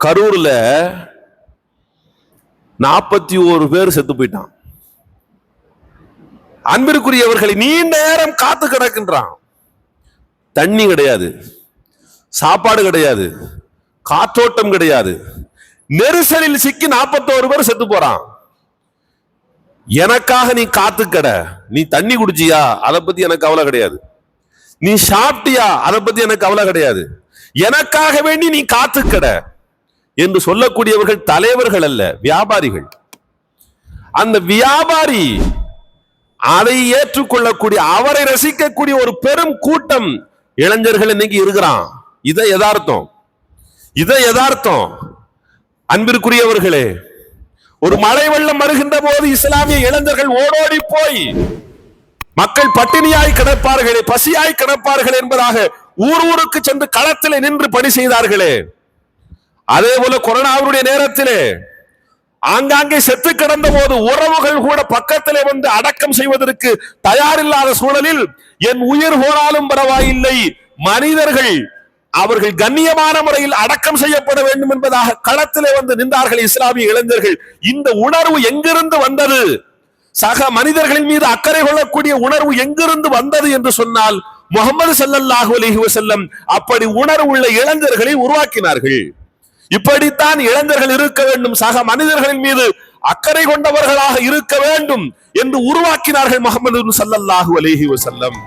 கரூர்ல 41 பேர் செத்து போயிட்டான். அன்பிற்குரியவர்களை நீண்ட நேரம் காத்து கிடக்கின்றான். தண்ணி கிடையாது, சாப்பாடு கிடையாது, காற்றோட்டம் கிடையாது. நெரிசலில் சிக்கி 41 பேர் செத்து போறான். எனக்காக நீ காத்து கட, நீ தண்ணி குடிச்சியா அதை பத்தி எனக்கு கவலை கிடையாது, நீ சாப்பிட்டியா அதை பத்தி எனக்கு கவலை கிடையாது, எனக்காக வேண்டி நீ காத்து கட என்று சொல்லக்கூடியவர்கள் தலைவர்கள் அல்ல, வியாபாரிகள். அந்த வியாபாரி அதை ஏற்றுக்கொள்ளக்கூடிய, அவரை ரசிக்கக்கூடிய ஒரு பெரும் கூட்டம் இளைஞர்கள் இன்னைக்கு இருக்கிறான். இதை யதார்த்தம், இதை யதார்த்தம். அன்பிற்குரியவர்களே, ஒரு மழை வெள்ளம் வருகின்ற போது இஸ்லாமிய இளைஞர்கள் ஓடோடி போய் மக்கள் பட்டினியாய் கிடப்பார்களே, பசியாய் கிடப்பார்கள் என்பதாக ஊர் ஊருக்கு சென்று களத்திலே நின்று பணி செய்தார்களே, அதே போல கொரோனாவுடைய நேரத்திலே ஆங்காங்கே செத்து கிடந்த போது உறவுகள் கூட பக்கத்திலே வந்து அடக்கம் செய்வதற்கு தயாரில்லாத சூழலில் என் உயிர் போனாலும் பரவாயில்லை, மனிதர்கள் அவர்கள் கண்ணியமான முறையில் அடக்கம் செய்யப்பட வேண்டும் என்பதாக களத்திலே வந்து நின்றார்கள் இஸ்லாமிய இளைஞர்கள். இந்த உணர்வு எங்கிருந்து வந்தது? சக மனிதர்களின் மீது அக்கறை கொள்ளக்கூடிய உணர்வு எங்கிருந்து வந்தது என்று சொன்னால், முஹம்மது ஸல்லல்லாஹு அலைஹி வஸல்லம் அப்படி உணர்வுள்ள இளைஞர்களை உருவாக்கினார்கள். இப்படித்தான் இளைஞர்கள் இருக்க வேண்டும், சக மனிதர்களின் மீது அக்கறை கொண்டவர்களாக இருக்க வேண்டும் என்று உருவாக்கினார்கள் முஹம்மது ஸல்லல்லாஹு அலைஹி வஸல்லம்.